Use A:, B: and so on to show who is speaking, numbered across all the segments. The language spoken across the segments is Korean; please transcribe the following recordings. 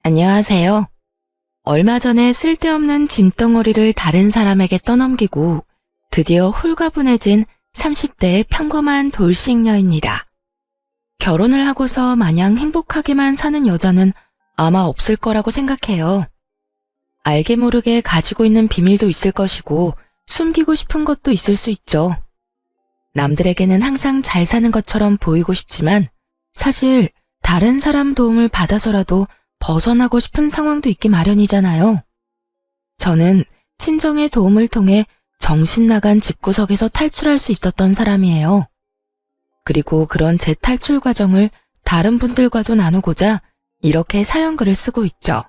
A: 안녕하세요. 얼마 전에 쓸데없는 짐덩어리를 다른 사람에게 떠넘기고 드디어 홀가분해진 30대의 평범한 돌싱녀입니다. 결혼을 하고서 마냥 행복하게만 사는 여자는 아마 없을 거라고 생각해요. 알게 모르게 가지고 있는 비밀도 있을 것이고 숨기고 싶은 것도 있을 수 있죠. 남들에게는 항상 잘 사는 것처럼 보이고 싶지만 사실 다른 사람 도움을 받아서라도 벗어나고 싶은 상황도 있기 마련이잖아요. 저는 친정의 도움을 통해 정신 나간 집구석에서 탈출할 수 있었던 사람이에요. 그리고 그런 제 탈출 과정을 다른 분들과도 나누고자 이렇게 사연글을 쓰고 있죠.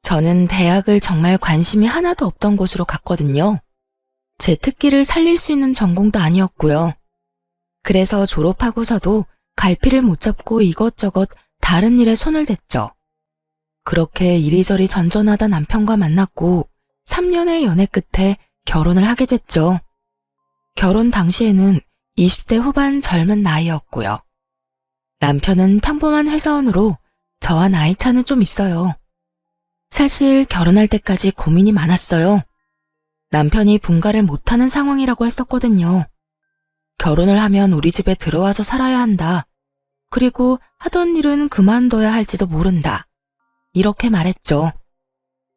A: 저는 대학을 정말 관심이 하나도 없던 곳으로 갔거든요. 제 특기를 살릴 수 있는 전공도 아니었고요. 그래서 졸업하고서도 갈피를 못 잡고 이것저것 다른 일에 손을 댔죠. 그렇게 이리저리 전전하다 남편과 만났고 3년의 연애 끝에 결혼을 하게 됐죠. 결혼 당시에는 20대 후반 젊은 나이였고요. 남편은 평범한 회사원으로 저와 나이 차는 좀 있어요. 사실 결혼할 때까지 고민이 많았어요. 남편이 분가를 못하는 상황이라고 했었거든요. 결혼을 하면 우리 집에 들어와서 살아야 한다. 그리고 하던 일은 그만둬야 할지도 모른다. 이렇게 말했죠.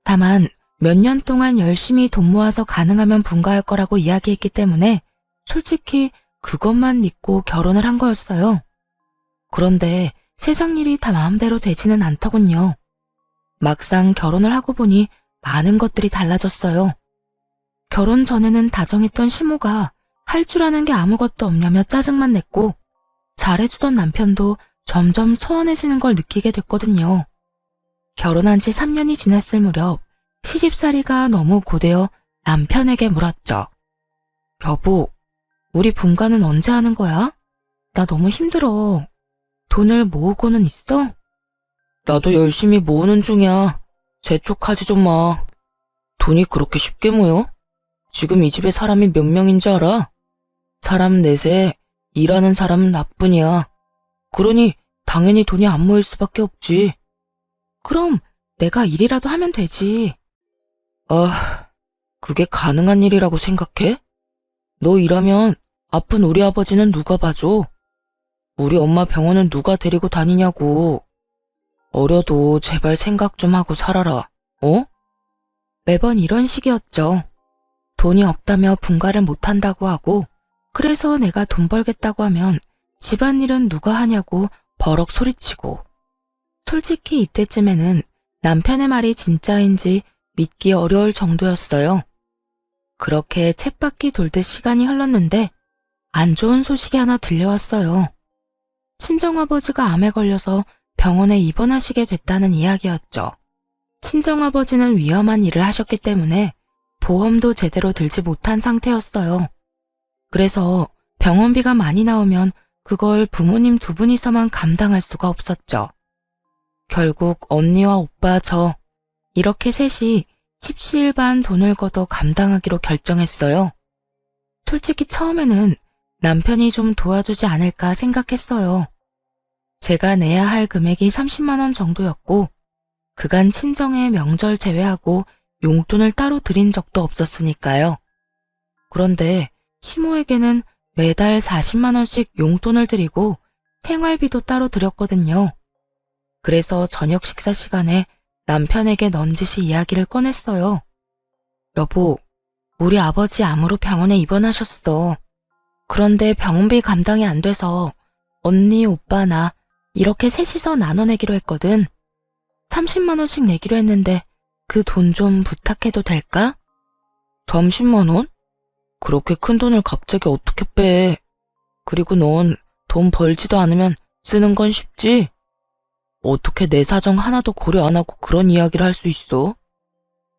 A: 다만 몇 년 동안 열심히 돈 모아서 가능하면 분가할 거라고 이야기했기 때문에 솔직히 그것만 믿고 결혼을 한 거였어요. 그런데 세상 일이 다 마음대로 되지는 않더군요. 막상 결혼을 하고 보니 많은 것들이 달라졌어요. 결혼 전에는 다정했던 시모가 할 줄 아는 게 아무것도 없냐며 짜증만 냈고 잘해주던 남편도 점점 소원해지는 걸 느끼게 됐거든요. 결혼한 지 3년이 지났을 무렵 시집살이가 너무 고되어 남편에게 물었죠. 여보, 우리 분가는 언제 하는 거야? 나 너무 힘들어. 돈을 모으고는 있어? 나도 열심히 모으는 중이야. 재촉하지 좀 마. 돈이 그렇게 쉽게 모여? 지금 이 집에 사람이 몇 명인지 알아? 사람 넷에 일하는 사람은 나뿐이야. 그러니 당연히 돈이 안 모일 수밖에 없지. 그럼 내가 일이라도 하면 되지. 아, 그게 가능한 일이라고 생각해? 너 일하면 아픈 우리 아버지는 누가 봐줘? 우리 엄마 병원은 누가 데리고 다니냐고. 어려도 제발 생각 좀 하고 살아라. 어? 매번 이런 식이었죠. 돈이 없다며 분가를 못한다고 하고 그래서 내가 돈 벌겠다고 하면 집안일은 누가 하냐고 버럭 소리치고 솔직히 이때쯤에는 남편의 말이 진짜인지 믿기 어려울 정도였어요. 그렇게 쳇바퀴 돌듯 시간이 흘렀는데 안 좋은 소식이 하나 들려왔어요. 친정아버지가 암에 걸려서 병원에 입원하시게 됐다는 이야기였죠. 친정아버지는 위험한 일을 하셨기 때문에 보험도 제대로 들지 못한 상태였어요. 그래서 병원비가 많이 나오면 그걸 부모님 두 분이서만 감당할 수가 없었죠. 결국 언니와 오빠 저 이렇게 셋이 십시일반 돈을 걷어 감당하기로 결정했어요. 솔직히 처음에는 남편이 좀 도와주지 않을까 생각했어요. 제가 내야 할 금액이 30만 원 정도였고 그간 친정에 명절 제외하고 용돈을 따로 드린 적도 없었으니까요. 그런데 시모에게는 매달 40만 원씩 용돈을 드리고 생활비도 따로 드렸거든요. 그래서 저녁 식사 시간에 남편에게 넌지시 이야기를 꺼냈어요. 여보, 우리 아버지 암으로 병원에 입원하셨어. 그런데 병원비 감당이 안 돼서 언니, 오빠, 나 이렇게 셋이서 나눠내기로 했거든. 30만 원씩 내기로 했는데 그 돈 좀 부탁해도 될까? 30만 원? 그렇게 큰 돈을 갑자기 어떻게 빼? 그리고 넌 돈 벌지도 않으면 쓰는 건 쉽지? 어떻게 내 사정 하나도 고려 안 하고 그런 이야기를 할 수 있어?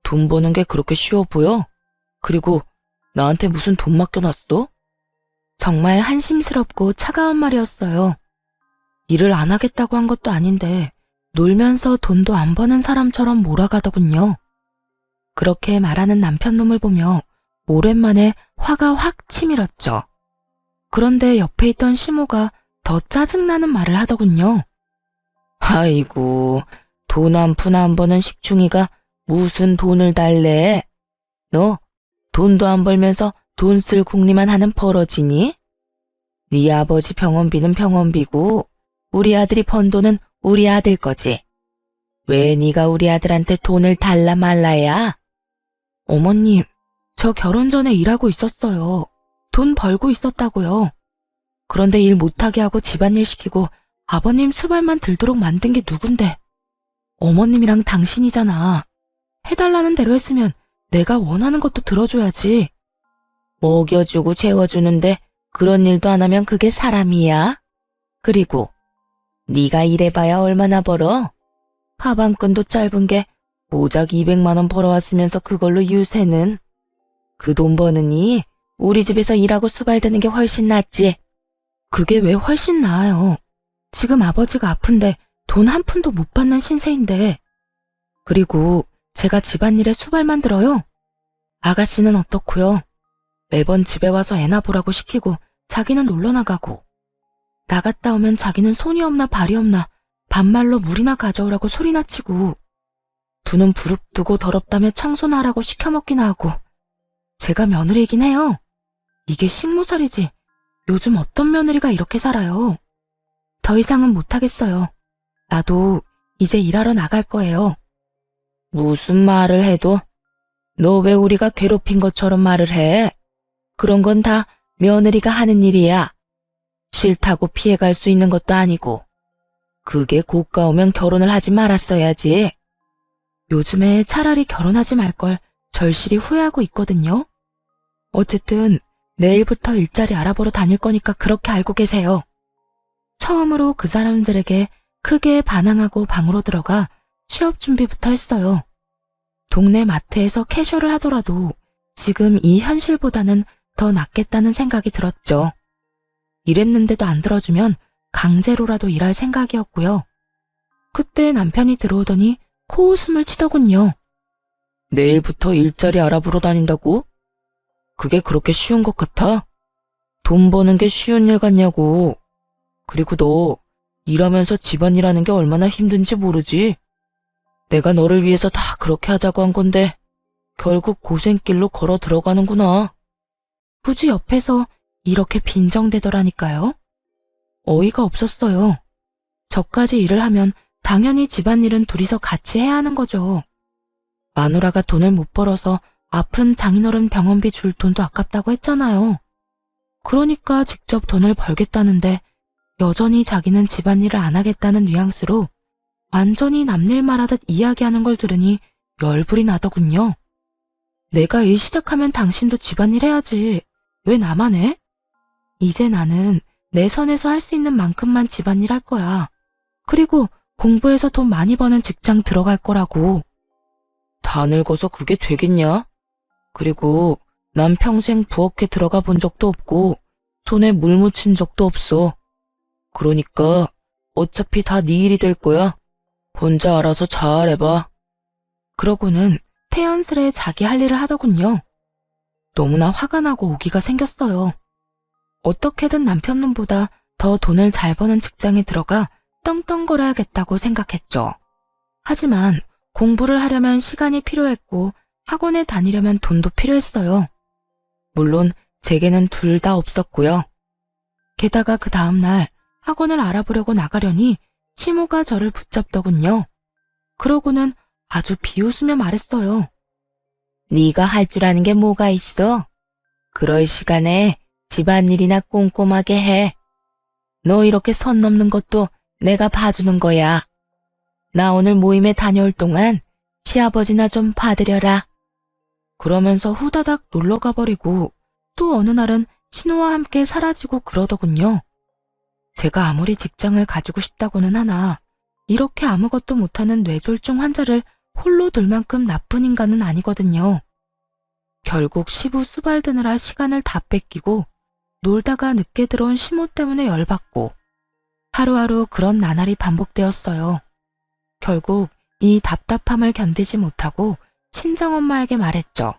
A: 돈 버는 게 그렇게 쉬워 보여? 그리고 나한테 무슨 돈 맡겨놨어? 정말 한심스럽고 차가운 말이었어요. 일을 안 하겠다고 한 것도 아닌데 놀면서 돈도 안 버는 사람처럼 몰아가더군요. 그렇게 말하는 남편 놈을 보며 오랜만에 화가 확 치밀었죠. 그런데 옆에 있던 시모가 더 짜증나는 말을 하더군요. 아이고, 돈 한 푼 안 버는 식충이가 무슨 돈을 달래? 너 돈도 안 벌면서 돈 쓸 궁리만 하는 버러지니? 네 아버지 병원비는 병원비고 우리 아들이 번 돈은 우리 아들 거지. 왜 네가 우리 아들한테 돈을 달라 말라야? 어머님, 저 결혼 전에 일하고 있었어요. 돈 벌고 있었다고요. 그런데 일 못하게 하고 집안일 시키고 아버님 수발만 들도록 만든 게 누군데? 어머님이랑 당신이잖아. 해달라는 대로 했으면 내가 원하는 것도 들어줘야지. 먹여주고 재워주는데 그런 일도 안 하면 그게 사람이야? 그리고 네가 일해봐야 얼마나 벌어? 하반끈도 짧은 게 고작 200만 원 벌어왔으면서 그걸로 유세는? 그 돈 버느니 우리 집에서 일하고 수발드는 게 훨씬 낫지. 그게 왜 훨씬 나아요? 지금 아버지가 아픈데 돈 한 푼도 못 받는 신세인데. 그리고 제가 집안일에 수발만 들어요? 아가씨는 어떻고요? 매번 집에 와서 애나 보라고 시키고 자기는 놀러 나가고, 나갔다 오면 자기는 손이 없나 발이 없나 반말로 물이나 가져오라고 소리나 치고, 두 눈 부릅뜨고 더럽다며 청소나 하라고 시켜먹기나 하고. 제가 며느리이긴 해요. 이게 식모살이지 요즘 어떤 며느리가 이렇게 살아요. 더 이상은 못하겠어요. 나도 이제 일하러 나갈 거예요. 무슨 말을 해도 너 왜 우리가 괴롭힌 것처럼 말을 해? 그런 건 다 며느리가 하는 일이야. 싫다고 피해갈 수 있는 것도 아니고. 그게 고가오면 결혼을 하지 말았어야지. 요즘에 차라리 결혼하지 말 걸 절실히 후회하고 있거든요. 어쨌든 내일부터 일자리 알아보러 다닐 거니까 그렇게 알고 계세요. 처음으로 그 사람들에게 크게 반항하고 방으로 들어가 취업 준비부터 했어요. 동네 마트에서 캐셔를 하더라도 지금 이 현실보다는 더 낫겠다는 생각이 들었죠. 이랬는데도 안 들어주면 강제로라도 일할 생각이었고요. 그때 남편이 들어오더니 코웃음을 치더군요. 내일부터 일자리 알아보러 다닌다고? 그게 그렇게 쉬운 것 같아? 돈 버는 게 쉬운 일 같냐고. 그리고 너 일하면서 집안일하는 게 얼마나 힘든지 모르지? 내가 너를 위해서 다 그렇게 하자고 한 건데 결국 고생길로 걸어 들어가는구나. 굳이 옆에서 이렇게 빈정대더라니까요. 어이가 없었어요. 저까지 일을 하면 당연히 집안일은 둘이서 같이 해야 하는 거죠. 마누라가 돈을 못 벌어서 아픈 장인어른 병원비 줄 돈도 아깝다고 했잖아요. 그러니까 직접 돈을 벌겠다는데 여전히 자기는 집안일을 안 하겠다는 뉘앙스로 완전히 남일 말하듯 이야기하는 걸 들으니 열불이 나더군요. 내가 일 시작하면 당신도 집안일 해야지. 왜 나만 해? 이제 나는 내 선에서 할 수 있는 만큼만 집안일 할 거야. 그리고 공부해서 돈 많이 버는 직장 들어갈 거라고. 다 늙어서 그게 되겠냐? 그리고 난 평생 부엌에 들어가 본 적도 없고 손에 물 묻힌 적도 없어. 그러니까 어차피 다 네 일이 될 거야. 혼자 알아서 잘해봐. 그러고는 태연스레 자기 할 일을 하더군요. 너무나 화가 나고 오기가 생겼어요. 어떻게든 남편 놈보다 더 돈을 잘 버는 직장에 들어가 떵떵거려야겠다고 생각했죠. 하지만 공부를 하려면 시간이 필요했고 학원에 다니려면 돈도 필요했어요. 물론 제게는 둘 다 없었고요. 게다가 그 다음날 학원을 알아보려고 나가려니 시모가 저를 붙잡더군요. 그러고는 아주 비웃으며 말했어요. 네가 할 줄 아는 게 뭐가 있어? 그럴 시간에 집안일이나 꼼꼼하게 해. 너 이렇게 선 넘는 것도 내가 봐주는 거야. 나 오늘 모임에 다녀올 동안 시아버지나 좀 봐드려라. 그러면서 후다닥 놀러가 버리고 또 어느 날은 신호와 함께 사라지고 그러더군요. 제가 아무리 직장을 가지고 싶다고는 하나 이렇게 아무것도 못하는 뇌졸중 환자를 홀로 둘 만큼 나쁜 인간은 아니거든요. 결국 시부 수발드느라 시간을 다 뺏기고 놀다가 늦게 들어온 시모 때문에 열받고 하루하루 그런 나날이 반복되었어요. 결국 이 답답함을 견디지 못하고 친정엄마에게 말했죠.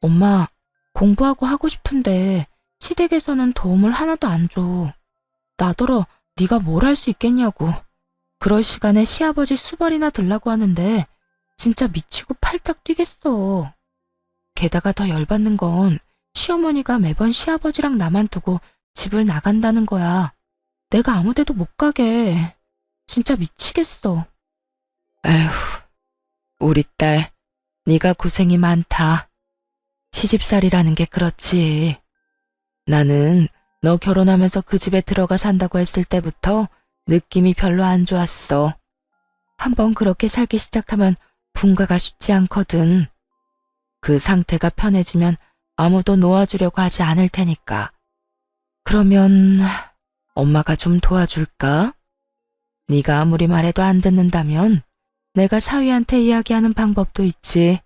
A: 엄마, 공부하고 하고 싶은데 시댁에서는 도움을 하나도 안 줘. 나더러 네가 뭘 할 수 있겠냐고. 그럴 시간에 시아버지 수발이나 들라고 하는데 진짜 미치고 팔짝 뛰겠어. 게다가 더 열받는 건 시어머니가 매번 시아버지랑 나만 두고 집을 나간다는 거야. 내가 아무 데도 못 가게. 진짜 미치겠어. 에휴, 우리 딸, 네가 고생이 많다. 시집살이라는 게 그렇지. 나는 너 결혼하면서 그 집에 들어가 산다고 했을 때부터 느낌이 별로 안 좋았어. 한번 그렇게 살기 시작하면 분가가 쉽지 않거든. 그 상태가 편해지면 아무도 놓아주려고 하지 않을 테니까. 그러면 엄마가 좀 도와줄까? 네가 아무리 말해도 안 듣는다면 내가 사위한테 이야기하는 방법도 있지.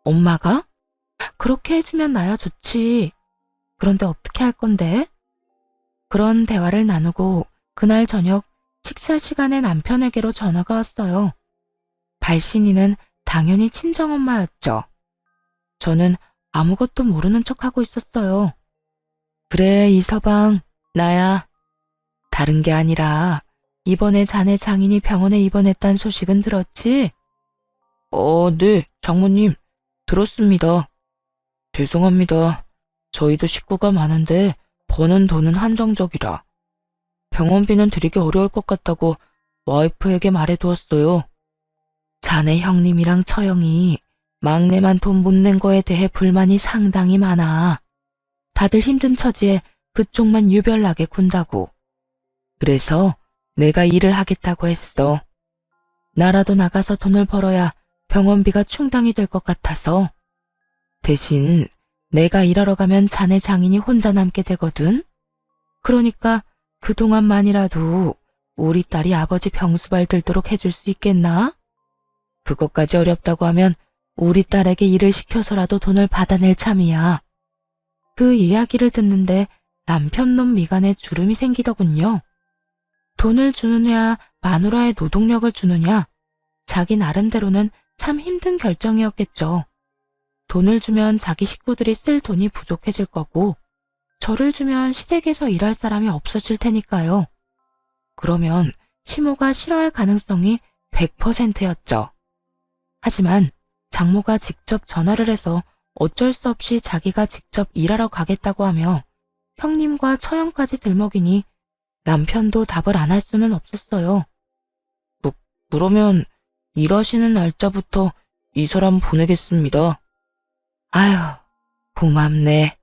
A: 엄마가? 그렇게 해주면 나야 좋지. 그런데 어떻게 할 건데? 그런 대화를 나누고 그날 저녁 식사 시간에 남편에게로 전화가 왔어요. 발신이는 당연히 친정엄마였죠. 저는 아무것도 모르는 척하고 있었어요. 그래, 이서방, 나야. 다른 게 아니라 이번에 자네 장인이 병원에 입원했단 소식은 들었지? 네, 장모님. 들었습니다. 죄송합니다. 저희도 식구가 많은데 버는 돈은 한정적이라. 병원비는 드리기 어려울 것 같다고 와이프에게 말해두었어요. 자네 형님이랑 처형이 막내만 돈 못 낸 거에 대해 불만이 상당히 많아. 다들 힘든 처지에 그쪽만 유별나게 군다고. 그래서 내가 일을 하겠다고 했어. 나라도 나가서 돈을 벌어야 병원비가 충당이 될 것 같아서. 대신 내가 일하러 가면 자네 장인이 혼자 남게 되거든. 그러니까 그동안만이라도 우리 딸이 아버지 병수발 들도록 해줄 수 있겠나? 그것까지 어렵다고 하면 우리 딸에게 일을 시켜서라도 돈을 받아낼 참이야. 그 이야기를 듣는데 남편놈 미간에 주름이 생기더군요. 돈을 주느냐 마누라의 노동력을 주느냐, 자기 나름대로는 참 힘든 결정이었겠죠. 돈을 주면 자기 식구들이 쓸 돈이 부족해질 거고, 저를 주면 시댁에서 일할 사람이 없어질 테니까요. 그러면 시모가 싫어할 가능성이 100%였죠. 하지만 장모가 직접 전화를 해서 어쩔 수 없이 자기가 직접 일하러 가겠다고 하며 형님과 처형까지 들먹이니 남편도 답을 안 할 수는 없었어요. 그러면 일하시는 날짜부터 이 사람 보내겠습니다. 아휴, 고맙네.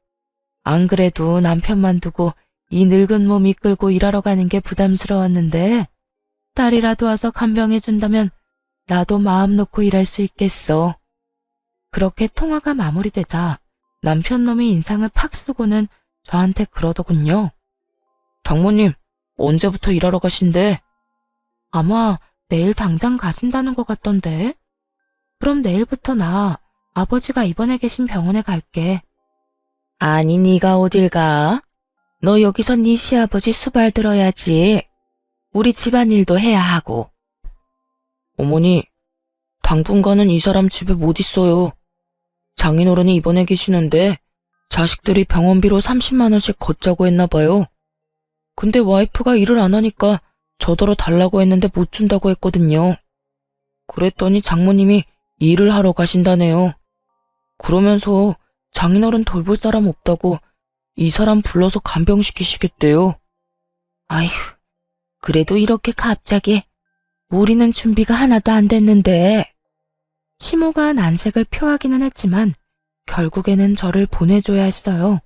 A: 안 그래도 남편만 두고 이 늙은 몸 이끌고 일하러 가는 게 부담스러웠는데 딸이라도 와서 간병해준다면 나도 마음 놓고 일할 수 있겠어. 그렇게 통화가 마무리되자 남편놈이 인상을 팍 쓰고는 저한테 그러더군요. 장모님, 언제부터 일하러 가신대? 아마 내일 당장 가신다는 것 같던데. 그럼 내일부터 나 아버지가 입원해 계신 병원에 갈게. 아니, 네가 어딜 가? 너 여기서 네 시아버지 수발 들어야지. 우리 집안일도 해야 하고. 어머니, 당분간은 이 사람 집에 못 있어요. 장인어른이 입원해 계시는데 자식들이 병원비로 30만 원씩 걷자고 했나 봐요. 근데 와이프가 일을 안 하니까 저더러 달라고 했는데 못 준다고 했거든요. 그랬더니 장모님이 일을 하러 가신다네요. 그러면서 장인어른 돌볼 사람 없다고 이 사람 불러서 간병시키시겠대요. 아휴, 그래도 이렇게 갑자기. 우리는 준비가 하나도 안 됐는데. 시모가 난색을 표하기는 했지만 결국에는 저를 보내줘야 했어요.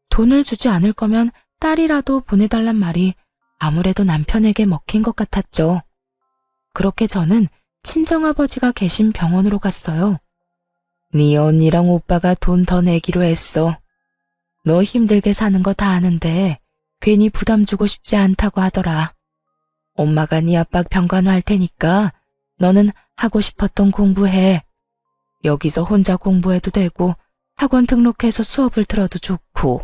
A: 돈을 주지 않을 거면 딸이라도 보내달란 말이 아무래도 남편에게 먹힌 것 같았죠. 그렇게 저는 친정아버지가 계신 병원으로 갔어요. 네 언니랑 오빠가 돈 더 내기로 했어. 너 힘들게 사는 거 다 아는데 괜히 부담 주고 싶지 않다고 하더라. 엄마가 네 압박 병간호할 테니까 너는 하고 싶었던 공부해. 여기서 혼자 공부해도 되고 학원 등록해서 수업을 들어도 좋고.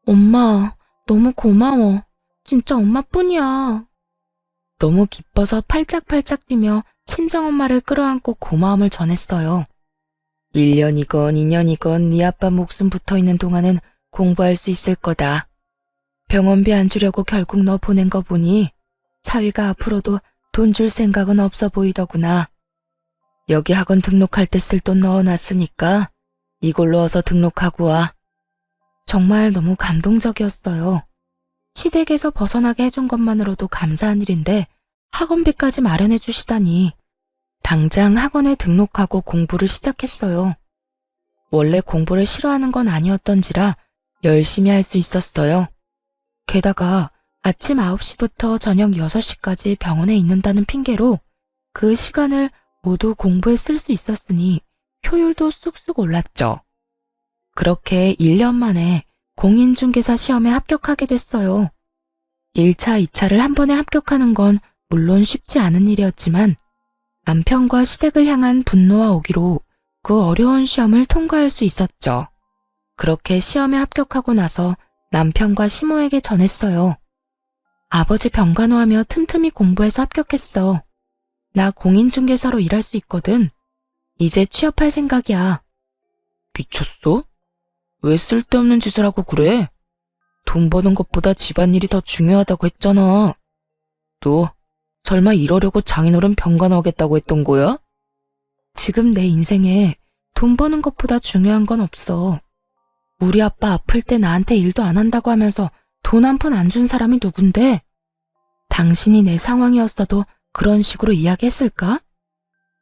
A: 엄마, 너무 고마워. 진짜 엄마뿐이야. 너무 기뻐서 팔짝팔짝 뛰며 친정엄마를 끌어안고 고마움을 전했어요. 1년이건 2년이건 네 아빠 목숨 붙어있는 동안은 공부할 수 있을 거다. 병원비 안 주려고 결국 너 보낸 거 보니 사위가 앞으로도 돈 줄 생각은 없어 보이더구나. 여기 학원 등록할 때 쓸 돈 넣어놨으니까 이걸로 어서 등록하고 와. 정말 너무 감동적이었어요. 시댁에서 벗어나게 해준 것만으로도 감사한 일인데 학원비까지 마련해 주시다니. 당장 학원에 등록하고 공부를 시작했어요. 원래 공부를 싫어하는 건 아니었던지라 열심히 할 수 있었어요. 게다가 아침 9시부터 저녁 6시까지 병원에 있는다는 핑계로 그 시간을 모두 공부에 쓸 수 있었으니 효율도 쑥쑥 올랐죠. 그렇게 1년 만에 공인중개사 시험에 합격하게 됐어요. 1차, 2차를 한 번에 합격하는 건 물론 쉽지 않은 일이었지만 남편과 시댁을 향한 분노와 오기로 그 어려운 시험을 통과할 수 있었죠. 그렇게 시험에 합격하고 나서 남편과 시모에게 전했어요. 아버지 병간호하며 틈틈이 공부해서 합격했어. 나 공인중개사로 일할 수 있거든. 이제 취업할 생각이야. 미쳤어? 왜 쓸데없는 짓을 하고 그래? 돈 버는 것보다 집안일이 더 중요하다고 했잖아. 너 설마 이러려고 장인어른 병간호하겠다고 했던 거야? 지금 내 인생에 돈 버는 것보다 중요한 건 없어. 우리 아빠 아플 때 나한테 일도 안 한다고 하면서 돈 한 푼 안 준 사람이 누군데? 당신이 내 상황이었어도 그런 식으로 이야기했을까?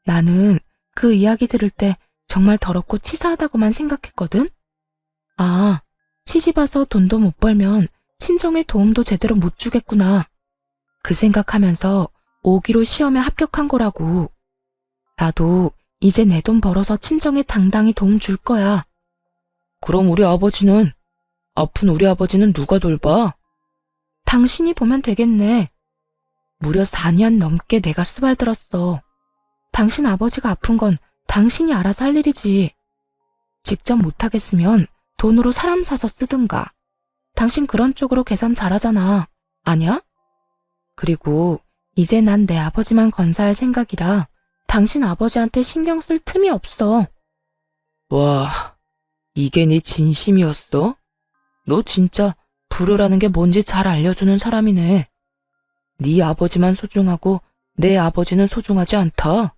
A: 나는 그 이야기 들을 때 정말 더럽고 치사하다고만 생각했거든? 아, 시집 와서 돈도 못 벌면 친정에 도움도 제대로 못 주겠구나. 그 생각하면서 오기로 시험에 합격한 거라고. 나도 이제 내 돈 벌어서 친정에 당당히 도움 줄 거야. 그럼 아픈 우리 아버지는 누가 돌봐? 당신이 보면 되겠네. 무려 4년 넘게 내가 수발 들었어. 당신 아버지가 아픈 건 당신이 알아서 할 일이지. 직접 못하겠으면 돈으로 사람 사서 쓰든가. 당신 그런 쪽으로 계산 잘하잖아. 아냐? 그리고 이제 난 내 아버지만 건사할 생각이라 당신 아버지한테 신경 쓸 틈이 없어. 와, 이게 네 진심이었어? 너 진짜 불효라는 게 뭔지 잘 알려주는 사람이네. 네 아버지만 소중하고 내 아버지는 소중하지 않다.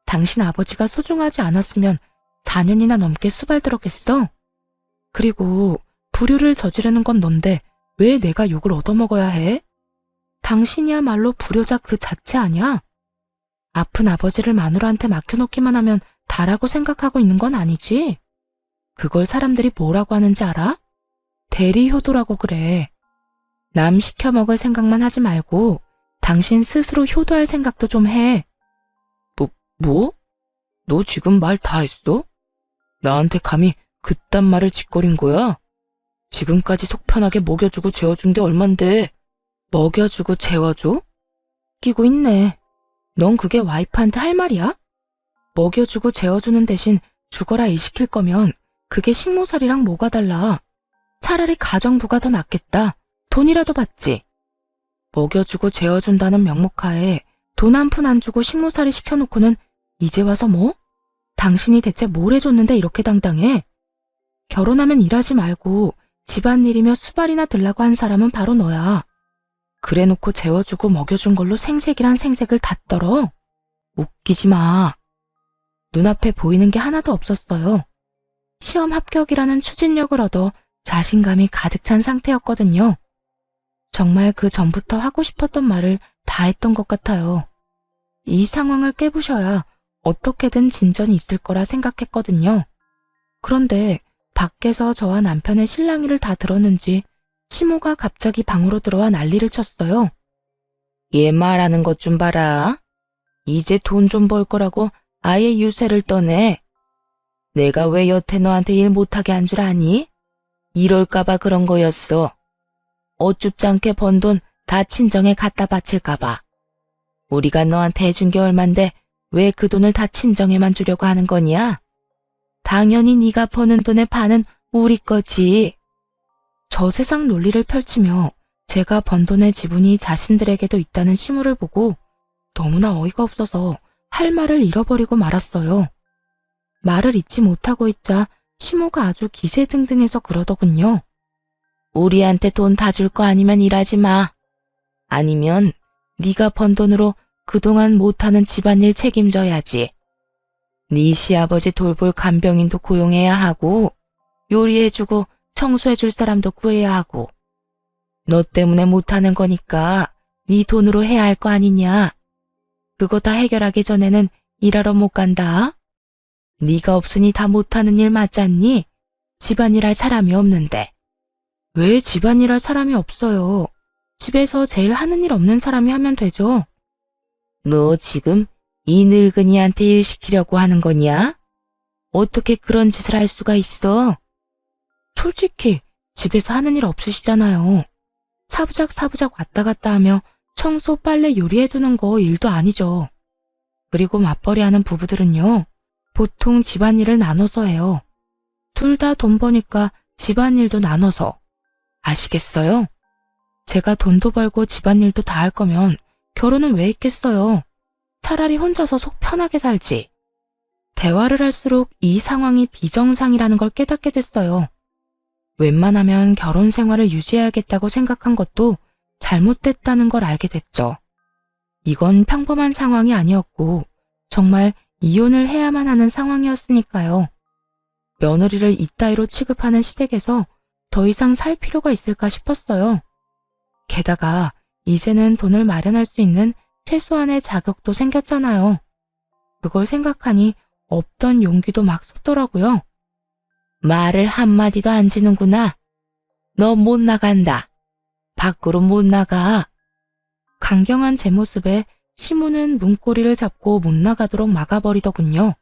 A: 당신 아버지가 소중하지 않았으면 4년이나 넘게 수발들었겠어? 그리고 불효를 저지르는 건 넌데 왜 내가 욕을 얻어먹어야 해? 당신이야말로 불효자 그 자체 아니야? 아픈 아버지를 마누라한테 맡겨놓기만 하면 다라고 생각하고 있는 건 아니지? 그걸 사람들이 뭐라고 하는지 알아? 대리효도라고 그래. 남 시켜먹을 생각만 하지 말고 당신 스스로 효도할 생각도 좀 해. 뭐? 너 지금 말 다 했어? 나한테 감히 그딴 말을 짓거린 거야? 지금까지 속 편하게 먹여주고 재워준 게 얼만데. 먹여주고 재워줘? 끼고 있네. 넌 그게 와이프한테 할 말이야? 먹여주고 재워주는 대신 죽어라 일 시킬 거면 그게 식모살이랑 뭐가 달라. 차라리 가정부가 더 낫겠다. 돈이라도 받지. 먹여주고 재워준다는 명목하에 돈 한 푼 안 주고 식모살이 시켜놓고는 이제 와서 뭐? 당신이 대체 뭘 해줬는데 이렇게 당당해? 결혼하면 일하지 말고 집안일이며 수발이나 들라고 한 사람은 바로 너야. 그래놓고 재워주고 먹여준 걸로 생색이란 생색을 다 떨어. 웃기지 마. 눈앞에 보이는 게 하나도 없었어요. 시험 합격이라는 추진력을 얻어 자신감이 가득 찬 상태였거든요. 정말 그 전부터 하고 싶었던 말을 다 했던 것 같아요. 이 상황을 깨부셔야 어떻게든 진전이 있을 거라 생각했거든요. 그런데 밖에서 저와 남편의 실랑이를 다 들었는지 시모가 갑자기 방으로 들어와 난리를 쳤어요. 얘 말하는 것 좀 봐라. 이제 돈 좀 벌 거라고 아예 유세를 떠내. 내가 왜 여태 너한테 일 못하게 한 줄 아니? 이럴까봐 그런 거였어. 어줍지 않게 번 돈 다 친정에 갖다 바칠까봐. 우리가 너한테 해준 게 얼만데 왜 그 돈을 다 친정에만 주려고 하는 거냐? 당연히 네가 버는 돈의 반은 우리 거지. 저 세상 논리를 펼치며 제가 번 돈의 지분이 자신들에게도 있다는 시무를 보고 너무나 어이가 없어서 할 말을 잃어버리고 말았어요. 말을 잊지 못하고 있자 시모가 아주 기세등등해서 그러더군요. 우리한테 돈 다 줄 거 아니면 일하지 마. 아니면 네가 번 돈으로 그동안 못하는 집안일 책임져야지. 네 시아버지 돌볼 간병인도 고용해야 하고 요리해주고 청소해줄 사람도 구해야 하고 너 때문에 못하는 거니까 네 돈으로 해야 할 거 아니냐. 그거 다 해결하기 전에는 일하러 못 간다. 네가 없으니 다 못하는 일 맞잖니? 집안일 할 사람이 없는데. 왜 집안일 할 사람이 없어요? 집에서 제일 하는 일 없는 사람이 하면 되죠. 너 지금 이 늙은이한테 일 시키려고 하는 거냐? 어떻게 그런 짓을 할 수가 있어? 솔직히 집에서 하는 일 없으시잖아요. 사부작 왔다 갔다 하며 청소, 빨래, 요리해두는 거 일도 아니죠. 그리고 맞벌이하는 부부들은요, 보통 집안일을 나눠서 해요. 둘 다 돈 버니까 집안일도 나눠서. 아시겠어요? 제가 돈도 벌고 집안일도 다 할 거면 결혼은 왜 했겠어요? 차라리 혼자서 속 편하게 살지. 대화를 할수록 이 상황이 비정상이라는 걸 깨닫게 됐어요. 웬만하면 결혼 생활을 유지해야겠다고 생각한 것도 잘못됐다는 걸 알게 됐죠. 이건 평범한 상황이 아니었고 정말 이혼을 해야만 하는 상황이었으니까요. 며느리를 이따위로 취급하는 시댁에서 더 이상 살 필요가 있을까 싶었어요. 게다가 이제는 돈을 마련할 수 있는 최소한의 자격도 생겼잖아요. 그걸 생각하니 없던 용기도 막 솟더라고요. 말을 한마디도 안 지는구나. 너 못 나간다. 밖으로 못 나가. 강경한 제 모습에 시무는 문고리를 잡고 못 나가도록 막아버리더군요.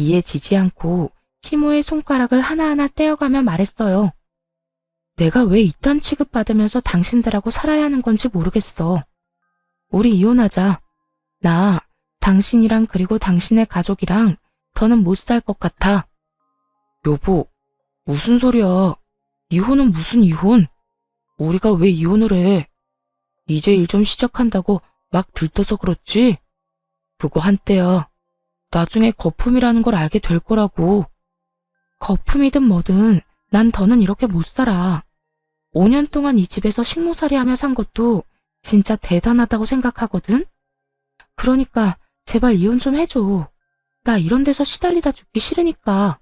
A: 이에 지지 않고 시무의 손가락을 하나하나 떼어가며 말했어요. 내가 왜 이딴 취급받으면서 당신들하고 살아야 하는 건지 모르겠어. 우리 이혼하자. 나 당신이랑 그리고 당신의 가족이랑 더는 못 살 것 같아. 여보, 무슨 소리야. 이혼은 무슨 이혼? 우리가 왜 이혼을 해? 이제 일 좀 시작한다고 막 들떠서 그렇지? 그거 한때야. 나중에 거품이라는 걸 알게 될 거라고. 거품이든 뭐든 난 더는 이렇게 못 살아. 5년 동안 이 집에서 식모살이 하며 산 것도 진짜 대단하다고 생각하거든? 그러니까 제발 이혼 좀 해줘. 나 이런 데서 시달리다 죽기 싫으니까.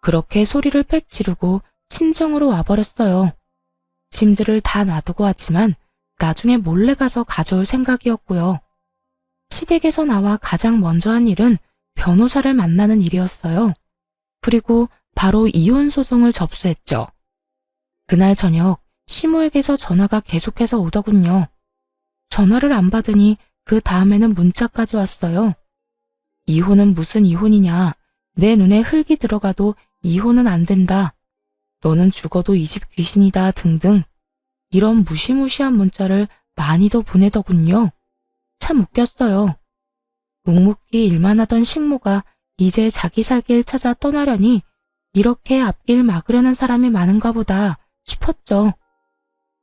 A: 그렇게 소리를 빽 지르고 친정으로 와버렸어요. 짐들을 다 놔두고 왔지만 나중에 몰래 가서 가져올 생각이었고요. 시댁에서 나와 가장 먼저 한 일은 변호사를 만나는 일이었어요. 그리고 바로 이혼 소송을 접수했죠. 그날 저녁 시모에게서 전화가 계속해서 오더군요. 전화를 안 받으니 그 다음에는 문자까지 왔어요. 이혼은 무슨 이혼이냐. 내 눈에 흙이 들어가도 이혼은 안 된다. 너는 죽어도 이 집 귀신이다 등등. 이런 무시무시한 문자를 많이도 보내더군요. 참 웃겼어요. 묵묵히 일만 하던 식모가 이제 자기 살 길 찾아 떠나려니 이렇게 앞길 막으려는 사람이 많은가 보다 싶었죠.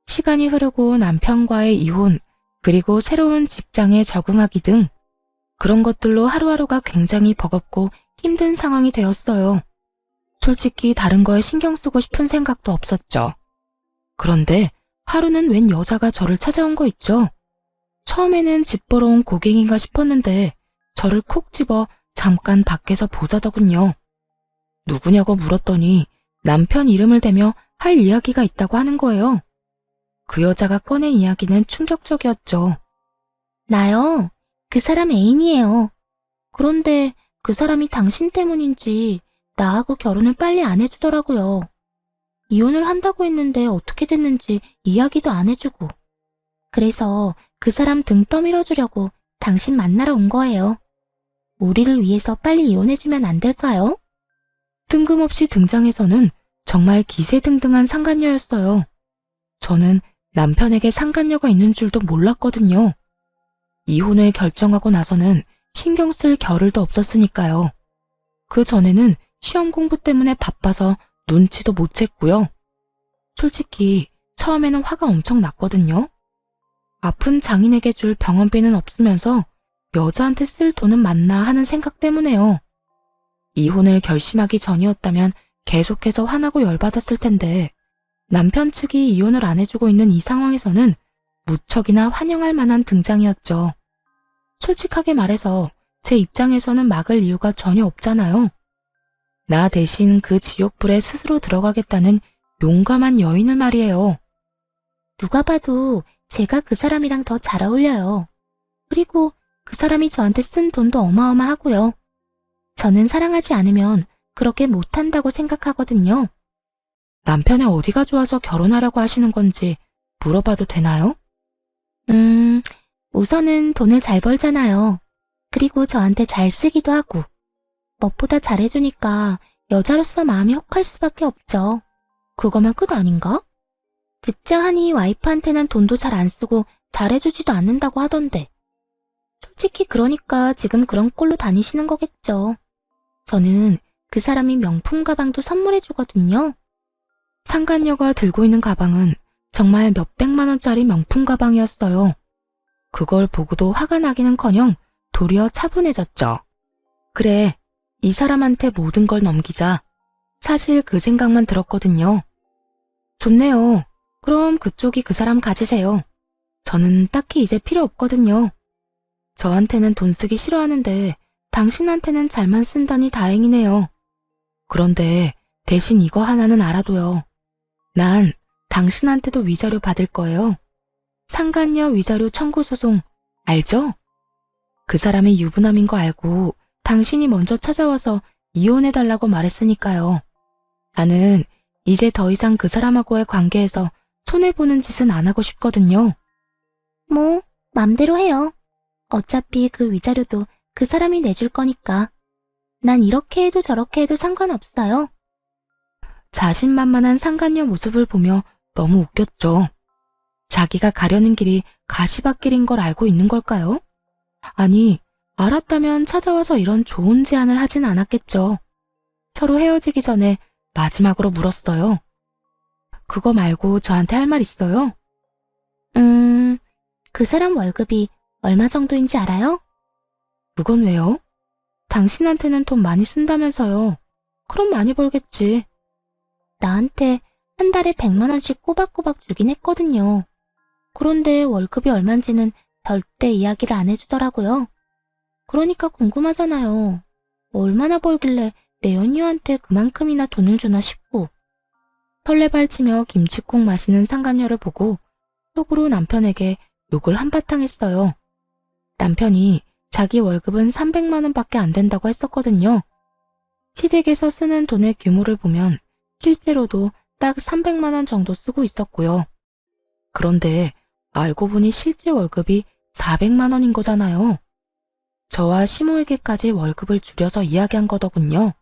A: 시간이 흐르고 남편과의 이혼, 그리고 새로운 직장에 적응하기 등 그런 것들로 하루하루가 굉장히 버겁고 힘든 상황이 되었어요. 솔직히 다른 거에 신경 쓰고 싶은 생각도 없었죠. 그런데 하루는 웬 여자가 저를 찾아온 거 있죠. 처음에는 집 보러 온 고객인가 싶었는데 저를 콕 집어 잠깐 밖에서 보자더군요. 누구냐고 물었더니 남편 이름을 대며 할 이야기가 있다고 하는 거예요. 그 여자가 꺼낸 이야기는 충격적이었죠. 나요. 그 사람 애인이에요. 그런데 그 사람이 당신 때문인지 나하고 결혼을 빨리 안 해주더라고요. 이혼을 한다고 했는데 어떻게 됐는지 이야기도 안 해주고. 그래서 그 사람 등 떠밀어주려고 당신 만나러 온 거예요. 우리를 위해서 빨리 이혼해주면 안 될까요? 뜬금없이 등장해서는 정말 기세등등한 상간녀였어요. 저는 남편에게 상간녀가 있는 줄도 몰랐거든요. 이혼을 결정하고 나서는 신경 쓸 겨를도 없었으니까요. 그 전에는 시험 공부 때문에 바빠서 눈치도 못 챘고요. 솔직히 처음에는 화가 엄청 났거든요. 아픈 장인에게 줄 병원비는 없으면서 여자한테 쓸 돈은 많나 하는 생각 때문에요. 이혼을 결심하기 전이었다면 계속해서 화나고 열받았을 텐데 남편 측이 이혼을 안 해주고 있는 이 상황에서는 무척이나 환영할 만한 등장이었죠. 솔직하게 말해서 제 입장에서는 막을 이유가 전혀 없잖아요. 나 대신 그 지옥불에 스스로 들어가겠다는 용감한 여인을 말이에요. 누가 봐도 제가 그 사람이랑 더 잘 어울려요. 그리고 그 사람이 저한테 쓴 돈도 어마어마하고요. 저는 사랑하지 않으면 그렇게 못한다고 생각하거든요. 남편의 어디가 좋아서 결혼하려고 하시는 건지 물어봐도 되나요? 우선은 돈을 잘 벌잖아요. 그리고 저한테 잘 쓰기도 하고. 무엇보다 잘해주니까 여자로서 마음이 혹할 수밖에 없죠. 그거면 끝 아닌가? 듣자 하니 와이프한테는 돈도 잘 안 쓰고 잘해주지도 않는다고 하던데. 솔직히 그러니까 지금 그런 꼴로 다니시는 거겠죠. 저는 그 사람이 명품 가방도 선물해주거든요. 상간녀가 들고 있는 가방은 정말 몇백만 원짜리 명품 가방이었어요. 그걸 보고도 화가 나기는커녕 도리어 차분해졌죠. 그래, 이 사람한테 모든 걸 넘기자. 사실 그 생각만 들었거든요. 좋네요. 그럼 그쪽이 그 사람 가지세요. 저는 딱히 이제 필요 없거든요. 저한테는 돈 쓰기 싫어하는데 당신한테는 잘만 쓴다니 다행이네요. 그런데 대신 이거 하나는 알아둬요. 난 당신한테도 위자료 받을 거예요. 상간녀 위자료 청구 소송 알죠? 그 사람이 유부남인 거 알고 당신이 먼저 찾아와서 이혼해달라고 말했으니까요. 나는 이제 더 이상 그 사람하고의 관계에서 손해보는 짓은 안 하고 싶거든요. 뭐, 맘대로 해요. 어차피 그 위자료도 그 사람이 내줄 거니까. 난 이렇게 해도 저렇게 해도 상관없어요. 자신만만한 상간녀 모습을 보며 너무 웃겼죠. 자기가 가려는 길이 가시밭길인 걸 알고 있는 걸까요? 아니, 알았다면 찾아와서 이런 좋은 제안을 하진 않았겠죠. 서로 헤어지기 전에 마지막으로 물었어요. 그거 말고 저한테 할 말 있어요? 그 사람 월급이 얼마 정도인지 알아요? 그건 왜요? 당신한테는 돈 많이 쓴다면서요. 그럼 많이 벌겠지. 나한테 한 달에 100만 원씩 꼬박꼬박 주긴 했거든요. 그런데 월급이 얼만지는 절대 이야기를 안 해주더라고요. 그러니까 궁금하잖아요. 얼마나 벌길래 내 연유한테 그만큼이나 돈을 주나 싶고. 설레발치며 김치국 마시는 상간녀를 보고 속으로 남편에게 욕을 한바탕 했어요. 남편이 자기 월급은 300만 원밖에 안 된다고 했었거든요. 시댁에서 쓰는 돈의 규모를 보면 실제로도 딱 300만 원 정도 쓰고 있었고요. 그런데 알고 보니 실제 월급이 400만 원인 거잖아요. 저와 시모에게까지 월급을 줄여서 이야기한 거더군요.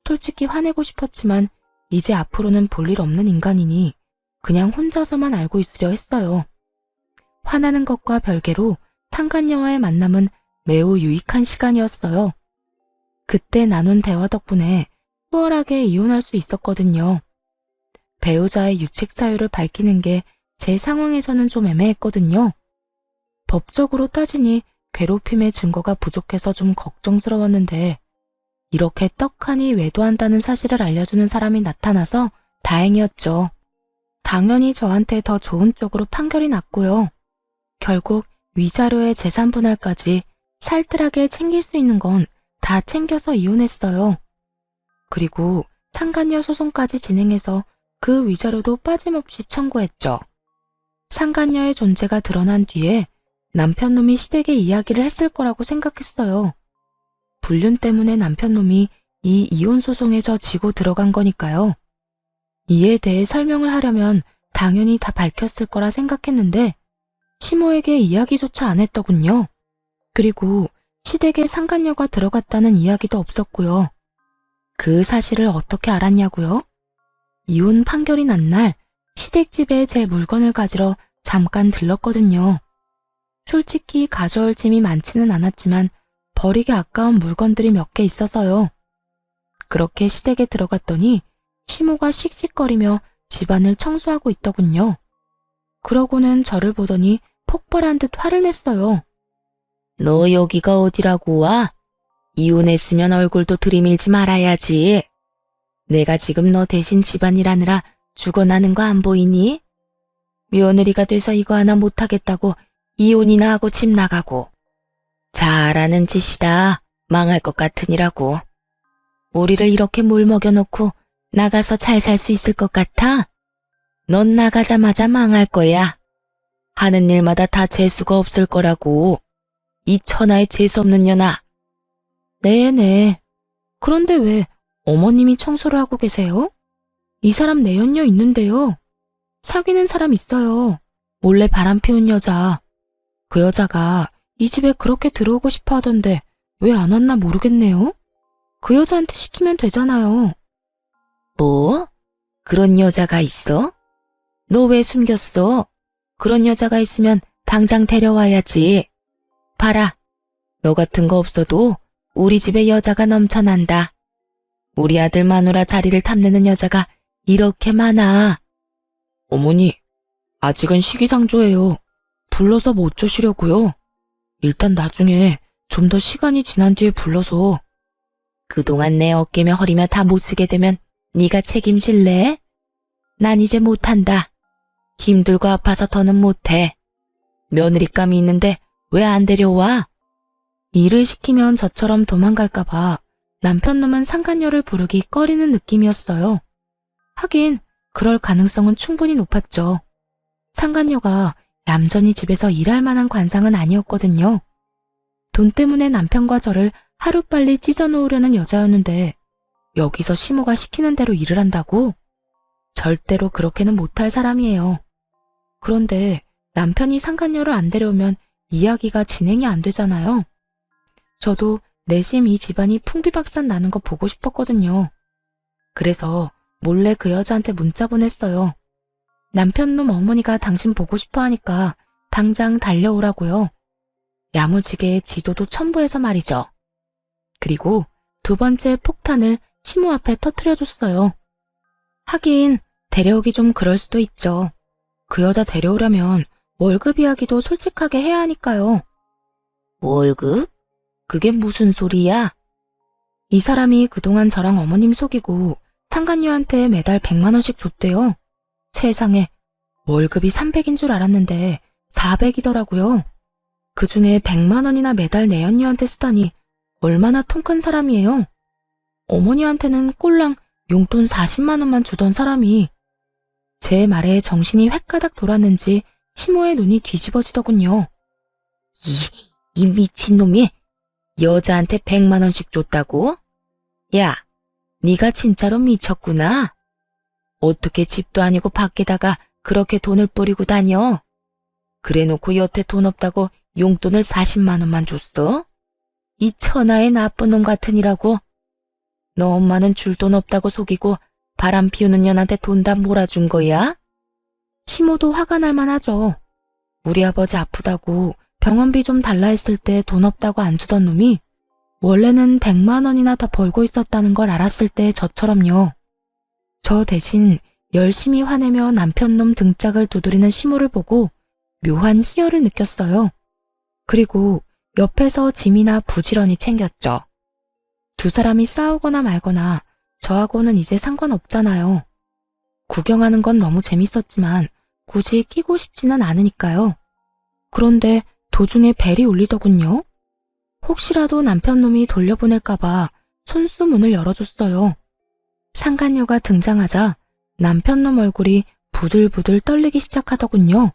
A: 솔직히 화내고 싶었지만 이제 앞으로는 볼 일 없는 인간이니 그냥 혼자서만 알고 있으려 했어요. 화나는 것과 별개로 상간녀와의 만남은 매우 유익한 시간이었어요. 그때 나눈 대화 덕분에 수월하게 이혼할 수 있었거든요. 배우자의 유책 사유를 밝히는 게 제 상황에서는 좀 애매했거든요. 법적으로 따지니 괴롭힘의 증거가 부족해서 좀 걱정스러웠는데 이렇게 떡하니 외도한다는 사실을 알려주는 사람이 나타나서 다행이었죠. 당연히 저한테 더 좋은 쪽으로 판결이 났고요. 결국 위자료의 재산 분할까지 살뜰하게 챙길 수 있는 건 다 챙겨서 이혼했어요. 그리고 상간녀 소송까지 진행해서 그 위자료도 빠짐없이 청구했죠. 상간녀의 존재가 드러난 뒤에 남편놈이 시댁에 이야기를 했을 거라고 생각했어요. 불륜 때문에 남편놈이 이 이혼 소송에 저 지고 들어간 거니까요. 이에 대해 설명을 하려면 당연히 다 밝혔을 거라 생각했는데 시모에게 이야기조차 안 했더군요. 그리고 시댁에 상간녀가 들어갔다는 이야기도 없었고요. 그 사실을 어떻게 알았냐고요? 이혼 판결이 난 날 시댁집에 제 물건을 가지러 잠깐 들렀거든요. 솔직히 가져올 짐이 많지는 않았지만 버리기 아까운 물건들이 몇 개 있어서요. 그렇게 시댁에 들어갔더니 시모가 씩씩거리며 집안을 청소하고 있더군요. 그러고는 저를 보더니 폭발한 듯 화를 냈어요. 너 여기가 어디라고 와? 이혼했으면 얼굴도 들이밀지 말아야지. 내가 지금 너 대신 집안일 하느라 죽어나는 거 안 보이니? 며느리가 돼서 이거 하나 못하겠다고 이혼이나 하고 집 나가고. 잘하는 짓이다. 망할 것 같으니라고. 우리를 이렇게 물 먹여놓고 나가서 잘 살 수 있을 것 같아? 넌 나가자마자 망할 거야. 하는 일마다 다 재수가 없을 거라고. 이 천하의 재수없는 년아. 네네. 그런데 왜 어머님이 청소를 하고 계세요? 이 사람 내연녀 있는데요. 사귀는 사람 있어요. 몰래 바람 피운 여자. 그 여자가 이 집에 그렇게 들어오고 싶어 하던데 왜 안 왔나 모르겠네요. 그 여자한테 시키면 되잖아요. 뭐? 그런 여자가 있어? 너 왜 숨겼어? 그런 여자가 있으면 당장 데려와야지. 봐라. 너 같은 거 없어도 우리 집에 여자가 넘쳐난다. 우리 아들 마누라 자리를 탐내는 여자가 이렇게 많아. 어머니, 아직은 시기상조예요. 불러서 뭐 어쩌시려고요? 일단 나중에 좀 더 시간이 지난 뒤에 불러서. 그동안 내 어깨며 허리며 다 못 쓰게 되면 네가 책임질래? 난 이제 못한다. 힘들고 아파서 더는 못해. 며느리감이 있는데 왜 안 데려와? 일을 시키면 저처럼 도망갈까봐 남편 놈은 상간녀를 부르기 꺼리는 느낌이었어요. 하긴 그럴 가능성은 충분히 높았죠. 상간녀가 얌전히 집에서 일할 만한 관상은 아니었거든요. 돈 때문에 남편과 저를 하루빨리 찢어놓으려는 여자였는데 여기서 시모가 시키는 대로 일을 한다고? 절대로 그렇게는 못할 사람이에요. 그런데 남편이 상간녀를 안 데려오면 이야기가 진행이 안 되잖아요. 저도 내심 이 집안이 풍비박산 나는 거 보고 싶었거든요. 그래서 몰래 그 여자한테 문자 보냈어요. 남편놈 어머니가 당신 보고 싶어 하니까 당장 달려오라고요. 야무지게 지도도 첨부해서 말이죠. 그리고 두 번째 폭탄을 시모 앞에 터뜨려줬어요. 하긴 데려오기 좀 그럴 수도 있죠. 그 여자 데려오려면 월급 이야기도 솔직하게 해야 하니까요. 월급? 그게 무슨 소리야? 이 사람이 그동안 저랑 어머님 속이고 상간녀한테 매달 100만 원씩 줬대요. 세상에, 월급이 300인 줄 알았는데 400이더라고요. 그중에 100만 원이나 매달 내연녀한테 쓰다니 얼마나 통 큰 사람이에요. 어머니한테는 꼴랑 용돈 40만 원만 주던 사람이. 제 말에 정신이 획가닥 돌았는지 시모의 눈이 뒤집어지더군요. 이 미친놈이 여자한테 100만 원씩 줬다고? 야, 네가 진짜로 미쳤구나. 어떻게 집도 아니고 밖에다가 그렇게 돈을 뿌리고 다녀? 그래놓고 여태 돈 없다고 용돈을 40만 원만 줬어? 이 천하의 나쁜 놈 같으니라고. 너 엄마는 줄 돈 없다고 속이고 바람 피우는 년한테 돈 다 몰아준 거야? 시모도 화가 날 만하죠. 우리 아버지 아프다고 병원비 좀 달라 했을 때 돈 없다고 안 주던 놈이 원래는 100만 원이나 더 벌고 있었다는 걸 알았을 때 저처럼요. 저 대신 열심히 화내며 남편놈 등짝을 두드리는 시모를 보고 묘한 희열을 느꼈어요. 그리고 옆에서 짐이나 부지런히 챙겼죠. 두 사람이 싸우거나 말거나 저하고는 이제 상관없잖아요. 구경하는 건 너무 재밌었지만 굳이 끼고 싶지는 않으니까요. 그런데 도중에 벨이 울리더군요. 혹시라도 남편놈이 돌려보낼까봐 손수 문을 열어줬어요. 상간녀가 등장하자 남편놈 얼굴이 부들부들 떨리기 시작하더군요.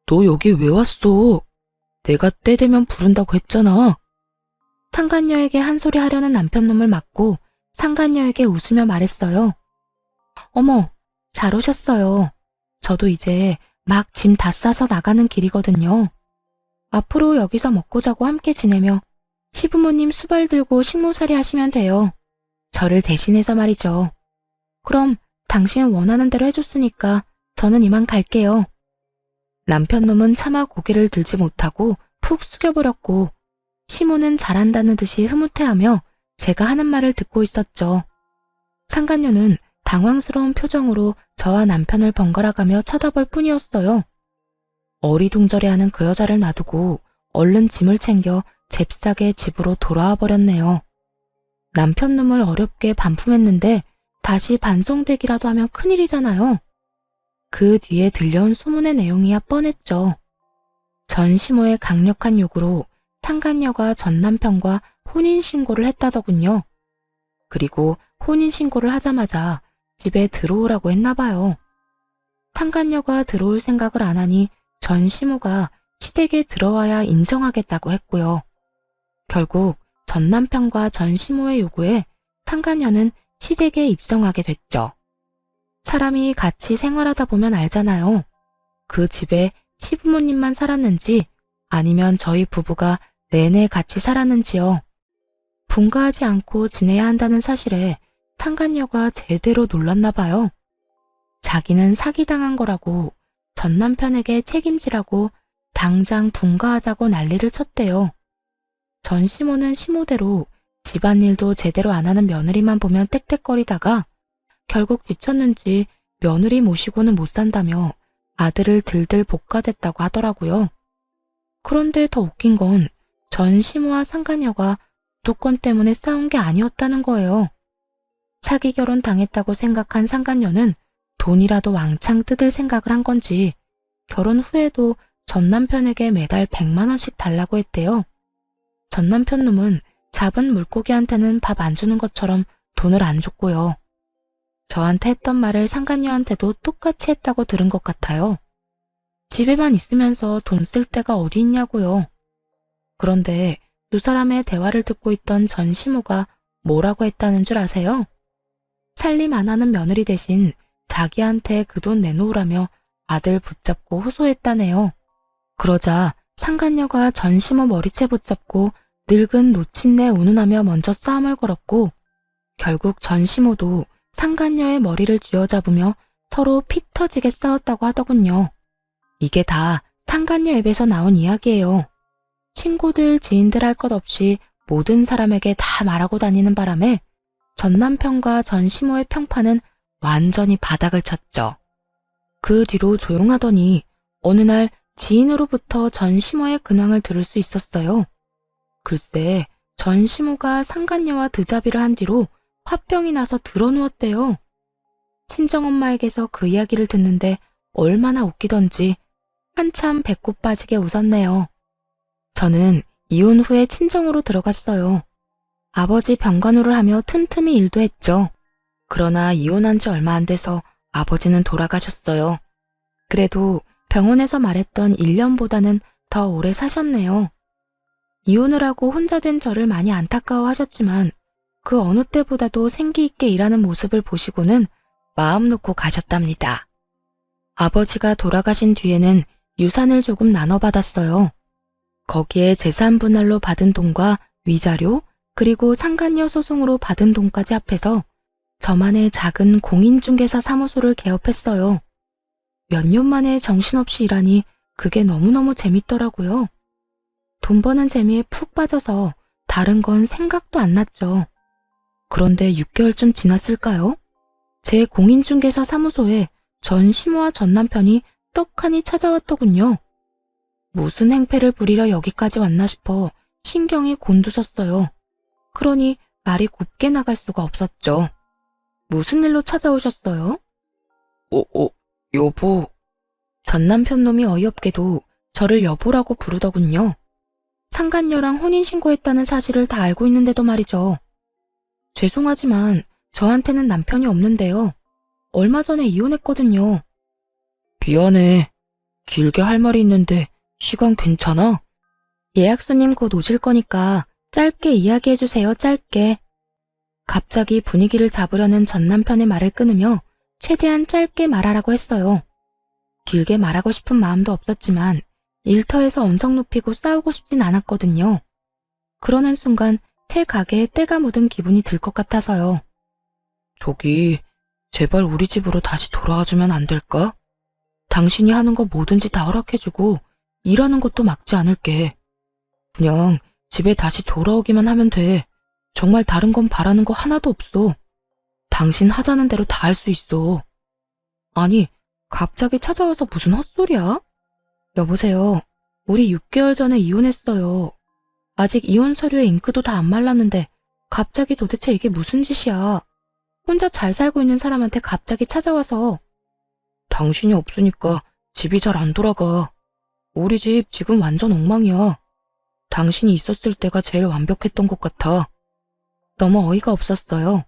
A: 너 여기 왜 왔어? 내가 때 되면 부른다고 했잖아. 상간녀에게 한 소리 하려는 남편놈을 막고 상간녀에게 웃으며 말했어요. 어머, 잘 오셨어요. 저도 이제 막 짐 다 싸서 나가는 길이거든요. 앞으로 여기서 먹고 자고 함께 지내며 시부모님 수발 들고 식모살이 하시면 돼요. 저를 대신해서 말이죠. 그럼 당신 원하는 대로 해줬으니까 저는 이만 갈게요. 남편놈은 차마 고개를 들지 못하고 푹 숙여버렸고 시모는 잘한다는 듯이 흐뭇해하며 제가 하는 말을 듣고 있었죠. 상간녀는 당황스러운 표정으로 저와 남편을 번갈아가며 쳐다볼 뿐이었어요. 어리둥절해하는 그 여자를 놔두고 얼른 짐을 챙겨 잽싸게 집으로 돌아와 버렸네요. 남편놈을 어렵게 반품했는데 다시 반송되기라도 하면 큰일이잖아요. 그 뒤에 들려온 소문의 내용이야 뻔했죠. 전시모의 강력한 요구로 상간녀가 전 남편과 혼인신고를 했다더군요. 그리고 혼인신고를 하자마자 집에 들어오라고 했나봐요. 상간녀가 들어올 생각을 안 하니 전시모가 시댁에 들어와야 인정하겠다고 했고요. 결국 전 남편과 전시모의 요구에 상간녀는 시댁에 입성하게 됐죠. 사람이 같이 생활하다 보면 알잖아요. 그 집에 시부모님만 살았는지 아니면 저희 부부가 내내 같이 살았는지요. 분가하지 않고 지내야 한다는 사실에 상간녀가 제대로 놀랐나 봐요. 자기는 사기당한 거라고 전 남편에게 책임지라고 당장 분가하자고 난리를 쳤대요. 전 시모는 시모대로 집안일도 제대로 안 하는 며느리만 보면 떽떽거리다가 결국 지쳤는지 며느리 모시고는 못 산다며 아들을 들들 볶아댔다고 하더라고요. 그런데 더 웃긴 건 전 시모와 상간녀가 주도권 때문에 싸운 게 아니었다는 거예요. 사기 결혼 당했다고 생각한 상간녀는 돈이라도 왕창 뜯을 생각을 한 건지 결혼 후에도 전 남편에게 매달 100만 원씩 달라고 했대요. 전 남편 놈은 잡은 물고기한테는 밥 안 주는 것처럼 돈을 안 줬고요. 저한테 했던 말을 상간녀한테도 똑같이 했다고 들은 것 같아요. 집에만 있으면서 돈 쓸 데가 어디 있냐고요. 그런데 두 사람의 대화를 듣고 있던 전 시모가 뭐라고 했다는 줄 아세요? 살림 안 하는 며느리 대신 자기한테 그 돈 내놓으라며 아들 붙잡고 호소했다네요. 그러자 상간녀가 전 시모 머리채 붙잡고 늙은 노친네 운운하며 먼저 싸움을 걸었고 결국 전 시모도 상간녀의 머리를 쥐어잡으며 서로 피 터지게 싸웠다고 하더군요. 이게 다 상간녀 입에서 나온 이야기예요. 친구들, 지인들 할 것 없이 모든 사람에게 다 말하고 다니는 바람에 전 남편과 전 시모의 평판은 완전히 바닥을 쳤죠. 그 뒤로 조용하더니 어느 날 지인으로부터 전 시모의 근황을 들을 수 있었어요. 글쎄, 전 시모가 상간녀와 드자비를 한 뒤로 화병이 나서 드러누웠대요. 친정엄마에게서 그 이야기를 듣는데 얼마나 웃기던지 한참 배꼽 빠지게 웃었네요. 저는 이혼 후에 친정으로 들어갔어요. 아버지 병간호를 하며 틈틈이 일도 했죠. 그러나 이혼한 지 얼마 안 돼서 아버지는 돌아가셨어요. 그래도 병원에서 말했던 1년보다는 더 오래 사셨네요. 이혼을 하고 혼자 된 저를 많이 안타까워하셨지만 그 어느 때보다도 생기 있게 일하는 모습을 보시고는 마음 놓고 가셨답니다. 아버지가 돌아가신 뒤에는 유산을 조금 나눠받았어요. 거기에 재산 분할로 받은 돈과 위자료 그리고 상간녀 소송으로 받은 돈까지 합해서 저만의 작은 공인중개사 사무소를 개업했어요. 몇 년 만에 정신없이 일하니 그게 너무너무 재밌더라고요. 돈 버는 재미에 푹 빠져서 다른 건 생각도 안 났죠. 그런데 6개월쯤 지났을까요? 제 공인중개사 사무소에 전 시모와 전 남편이 떡하니 찾아왔더군요. 무슨 행패를 부리러 여기까지 왔나 싶어 신경이 곤두섰어요. 그러니 말이 곱게 나갈 수가 없었죠. 무슨 일로 찾아오셨어요? 여보. 전 남편 놈이 어이없게도 저를 여보라고 부르더군요. 상간녀랑 혼인신고했다는 사실을 다 알고 있는데도 말이죠. 죄송하지만 저한테는 남편이 없는데요. 얼마 전에 이혼했거든요. 미안해. 길게 할 말이 있는데 시간 괜찮아? 예약 손님 곧 오실 거니까 짧게 이야기해주세요, 짧게. 갑자기 분위기를 잡으려는 전 남편의 말을 끊으며 최대한 짧게 말하라고 했어요. 길게 말하고 싶은 마음도 없었지만 일터에서 언성 높이고 싸우고 싶진 않았거든요. 그러는 순간 새 가게에 때가 묻은 기분이 들 것 같아서요. 저기, 제발 우리 집으로 다시 돌아와주면 안 될까? 당신이 하는 거 뭐든지 다 허락해주고 일하는 것도 막지 않을게. 그냥 집에 다시 돌아오기만 하면 돼. 정말 다른 건 바라는 거 하나도 없어. 당신 하자는 대로 다 할 수 있어. 아니, 갑자기 찾아와서 무슨 헛소리야? 여보세요. 우리 6개월 전에 이혼했어요. 아직 이혼 서류에 잉크도 다 안 말랐는데 갑자기 도대체 이게 무슨 짓이야. 혼자 잘 살고 있는 사람한테 갑자기 찾아와서. 당신이 없으니까 집이 잘 안 돌아가. 우리 집 지금 완전 엉망이야. 당신이 있었을 때가 제일 완벽했던 것 같아. 너무 어이가 없었어요.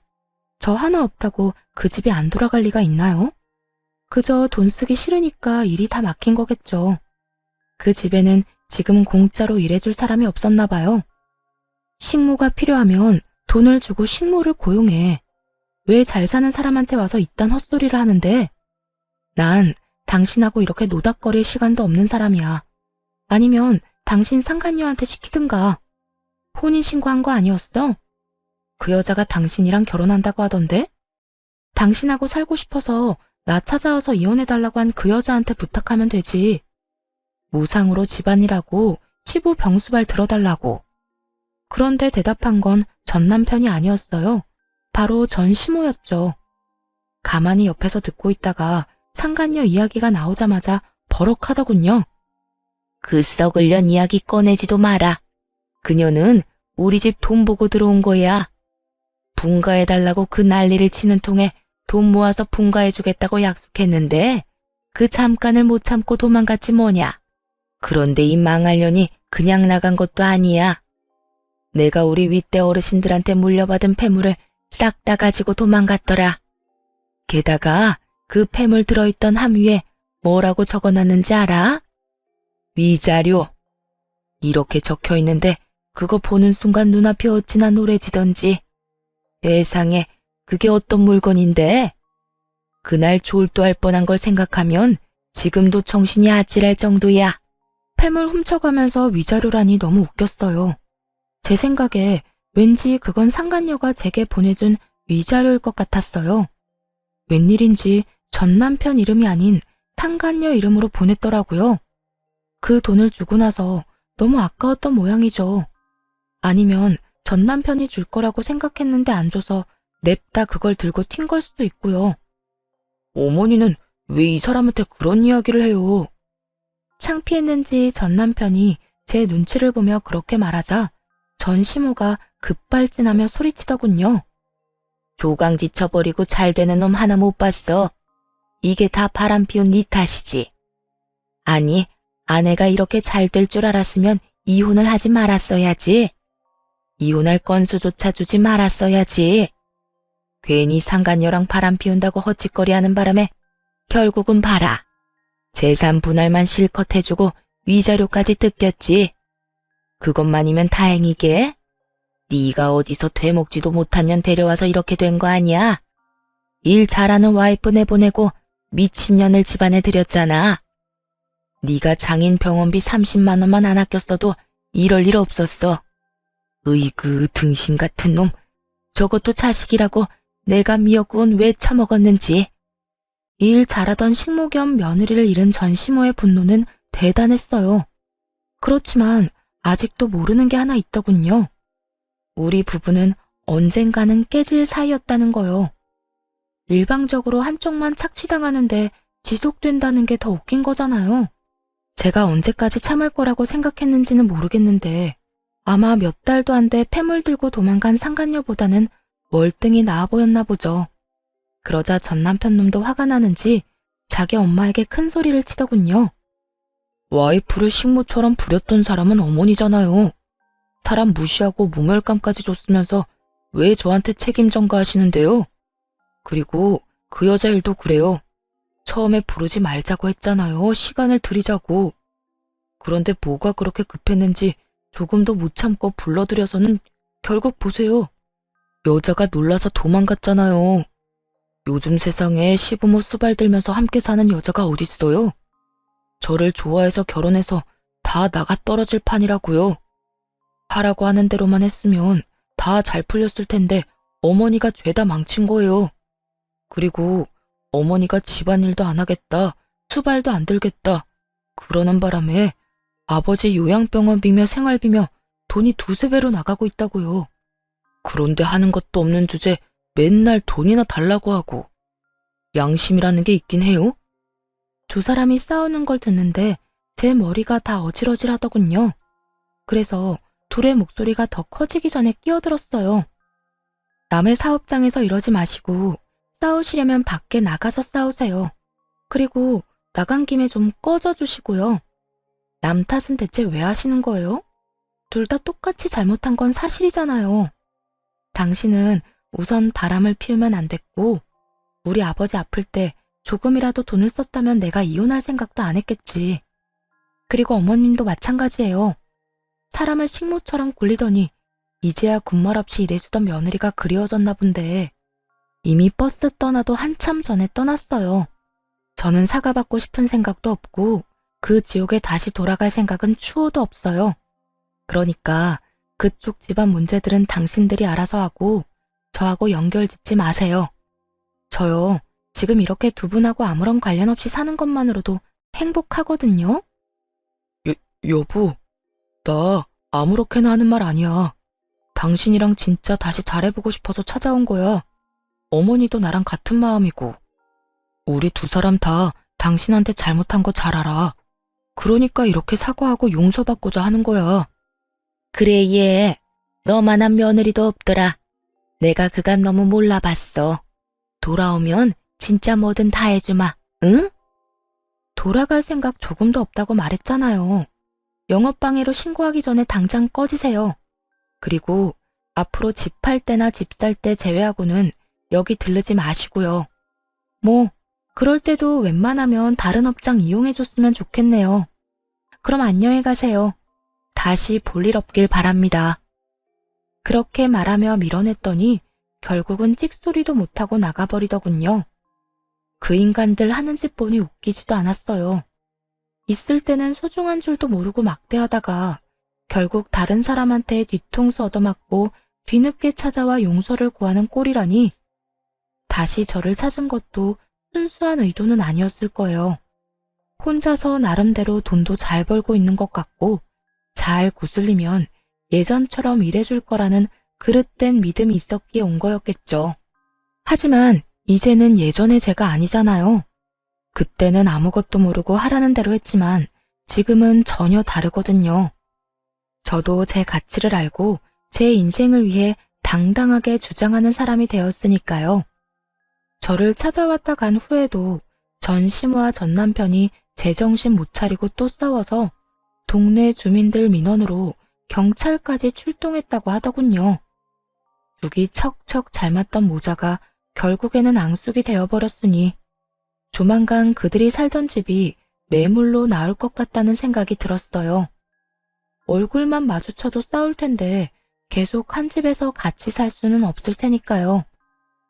A: 저 하나 없다고 그 집이 안 돌아갈 리가 있나요? 그저 돈 쓰기 싫으니까 일이 다 막힌 거겠죠. 그 집에는 지금 공짜로 일해줄 사람이 없었나 봐요. 식모가 필요하면 돈을 주고 식모를 고용해. 왜 잘 사는 사람한테 와서 이딴 헛소리를 하는데? 난 당신하고 이렇게 노닥거릴 시간도 없는 사람이야. 아니면 당신 상간녀한테 시키든가. 혼인신고한 거 아니었어? 그 여자가 당신이랑 결혼한다고 하던데? 당신하고 살고 싶어서 나 찾아와서 이혼해달라고 한 그 여자한테 부탁하면 되지. 무상으로 집안일하고 시부 병수발 들어달라고. 그런데 대답한 건 전 남편이 아니었어요. 바로 전 시모였죠. 가만히 옆에서 듣고 있다가 상간녀 이야기가 나오자마자 버럭하더군요. 그 썩을 년 이야기 꺼내지도 마라. 그녀는 우리 집 돈 보고 들어온 거야. 분가해달라고 그 난리를 치는 통에 돈 모아서 분가해주겠다고 약속했는데 그 잠깐을 못 참고 도망갔지 뭐냐. 그런데 이 망할 년이 그냥 나간 것도 아니야. 내가 우리 윗대 어르신들한테 물려받은 폐물을 싹 다 가지고 도망갔더라. 게다가 그 폐물 들어있던 함 위에 뭐라고 적어놨는지 알아? 위자료. 이렇게 적혀있는데 그거 보는 순간 눈앞이 어찌나 노래지던지. 세상에 그게 어떤 물건인데? 그날 졸도할 뻔한 걸 생각하면 지금도 정신이 아찔할 정도야. 폐물 훔쳐가면서 위자료라니 너무 웃겼어요. 제 생각에 왠지 그건 상간녀가 제게 보내준 위자료일 것 같았어요. 웬일인지 전 남편 이름이 아닌 상간녀 이름으로 보냈더라고요. 그 돈을 주고 나서 너무 아까웠던 모양이죠. 아니면 전 남편이 줄 거라고 생각했는데 안 줘서 냅다 그걸 들고 튄 걸 수도 있고요. 어머니는 왜 이 사람한테 그런 이야기를 해요? 창피했는지 전 남편이 제 눈치를 보며 그렇게 말하자 전 시모가 급발진하며 소리치더군요. 조강지 쳐버리고 잘 되는 놈 하나 못 봤어. 이게 다 바람 피운 네 탓이지. 아니, 아내가 이렇게 잘 될 줄 알았으면 이혼을 하지 말았어야지. 이혼할 건수조차 주지 말았어야지. 괜히 상간녀랑 바람 피운다고 헛짓거리하는 바람에 결국은 봐라. 재산 분할만 실컷 해주고 위자료까지 뜯겼지. 그것만이면 다행이게. 네가 어디서 되먹지도 못한 년 데려와서 이렇게 된 거 아니야? 일 잘하는 와이프 내보내고 미친년을 집안에 들였잖아. 네가 장인 병원비 30만 원만 안 아꼈어도 이럴 일 없었어. 으이그 등신 같은 놈. 저것도 자식이라고 내가 미역국은 왜 처먹었는지. 일 잘하던 식모 겸 며느리를 잃은 전 시모의 분노는 대단했어요. 그렇지만 아직도 모르는 게 하나 있더군요. 우리 부부는 언젠가는 깨질 사이였다는 거요. 일방적으로 한쪽만 착취당하는데 지속된다는 게 더 웃긴 거잖아요. 제가 언제까지 참을 거라고 생각했는지는 모르겠는데 아마 몇 달도 안 돼 폐물 들고 도망간 상간녀보다는 월등히 나아 보였나 보죠. 그러자 전 남편 놈도 화가 나는지 자기 엄마에게 큰 소리를 치더군요. 와이프를 식모처럼 부렸던 사람은 어머니잖아요. 사람 무시하고 모멸감까지 줬으면서 왜 저한테 책임 전가하시는데요? 그리고 그 여자 일도 그래요. 처음에 부르지 말자고 했잖아요. 시간을 들이자고. 그런데 뭐가 그렇게 급했는지 조금도 못 참고 불러들여서는 결국 보세요. 여자가 놀라서 도망갔잖아요. 요즘 세상에 시부모 수발 들면서 함께 사는 여자가 어딨어요? 저를 좋아해서 결혼해서 다 나가 떨어질 판이라고요. 하라고 하는 대로만 했으면 다 잘 풀렸을 텐데 어머니가 죄다 망친 거예요. 그리고 어머니가 집안일도 안 하겠다, 수발도 안 들겠다 그러는 바람에 아버지 요양병원비며 생활비며 돈이 두세 배로 나가고 있다고요. 그런데 하는 것도 없는 주제 맨날 돈이나 달라고 하고. 양심이라는 게 있긴 해요? 두 사람이 싸우는 걸 듣는데 제 머리가 다 어질어질하더군요. 그래서 둘의 목소리가 더 커지기 전에 끼어들었어요. 남의 사업장에서 이러지 마시고 싸우시려면 밖에 나가서 싸우세요. 그리고 나간 김에 좀 꺼져 주시고요. 남 탓은 대체 왜 하시는 거예요? 둘 다 똑같이 잘못한 건 사실이잖아요. 당신은 우선 바람을 피우면 안 됐고, 우리 아버지 아플 때 조금이라도 돈을 썼다면 내가 이혼할 생각도 안 했겠지. 그리고 어머님도 마찬가지예요. 사람을 식모처럼 굴리더니 이제야 군말 없이 일해주던 며느리가 그리워졌나 본데 이미 버스 떠나도 한참 전에 떠났어요. 저는 사과받고 싶은 생각도 없고 그 지옥에 다시 돌아갈 생각은 추호도 없어요. 그러니까 그쪽 집안 문제들은 당신들이 알아서 하고 저하고 연결 짓지 마세요. 저요, 지금 이렇게 두 분하고 아무런 관련 없이 사는 것만으로도 행복하거든요. 여보, 나 아무렇게나 하는 말 아니야. 당신이랑 진짜 다시 잘해보고 싶어서 찾아온 거야. 어머니도 나랑 같은 마음이고. 우리 두 사람 다 당신한테 잘못한 거 잘 알아. 그러니까 이렇게 사과하고 용서받고자 하는 거야. 그래, 얘. 너만한 며느리도 없더라. 내가 그간 너무 몰라봤어. 돌아오면 진짜 뭐든 다 해주마, 응? 돌아갈 생각 조금도 없다고 말했잖아요. 영업방해로 신고하기 전에 당장 꺼지세요. 그리고 앞으로 집 팔 때나 집 살 때 제외하고는 여기 들르지 마시고요. 뭐 그럴 때도 웬만하면 다른 업장 이용해줬으면 좋겠네요. 그럼 안녕히 가세요. 다시 볼 일 없길 바랍니다. 그렇게 말하며 밀어냈더니 결국은 찍소리도 못하고 나가버리더군요. 그 인간들 하는 짓 보니 웃기지도 않았어요. 있을 때는 소중한 줄도 모르고 막대하다가 결국 다른 사람한테 뒤통수 얻어맞고 뒤늦게 찾아와 용서를 구하는 꼴이라니. 다시 저를 찾은 것도 순수한 의도는 아니었을 거예요. 혼자서 나름대로 돈도 잘 벌고 있는 것 같고 잘 구슬리면 예전처럼 일해줄 거라는 그릇된 믿음이 있었기에 온 거였겠죠. 하지만 이제는 예전의 제가 아니잖아요. 그때는 아무것도 모르고 하라는 대로 했지만 지금은 전혀 다르거든요. 저도 제 가치를 알고 제 인생을 위해 당당하게 주장하는 사람이 되었으니까요. 저를 찾아왔다 간 후에도 전 시모와 전 남편이 제정신 못 차리고 또 싸워서 동네 주민들 민원으로 경찰까지 출동했다고 하더군요. 죽이 척척 잘 맞던 모자가 결국에는 앙숙이 되어버렸으니 조만간 그들이 살던 집이 매물로 나올 것 같다는 생각이 들었어요. 얼굴만 마주쳐도 싸울 텐데 계속 한 집에서 같이 살 수는 없을 테니까요.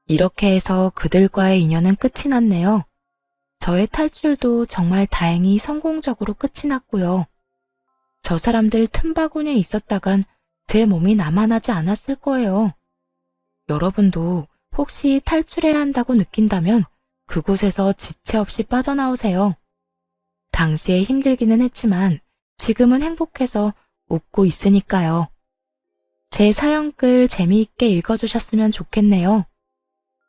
A: 이렇게 해서 그들과의 인연은 끝이 났네요. 저의 탈출도 정말 다행히 성공적으로 끝이 났고요. 저 사람들 틈바구니에 있었다간 제 몸이 남아나지 않았을 거예요. 여러분도 혹시 탈출해야 한다고 느낀다면 그곳에서 지체 없이 빠져나오세요. 당시에 힘들기는 했지만 지금은 행복해서 웃고 있으니까요. 제 사연글 재미있게 읽어주셨으면 좋겠네요.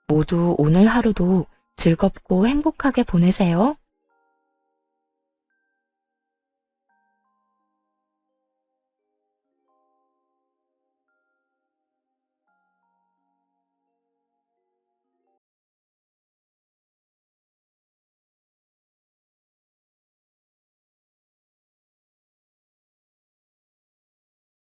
A: 모두 오늘 하루도 즐겁고 행복하게 보내세요.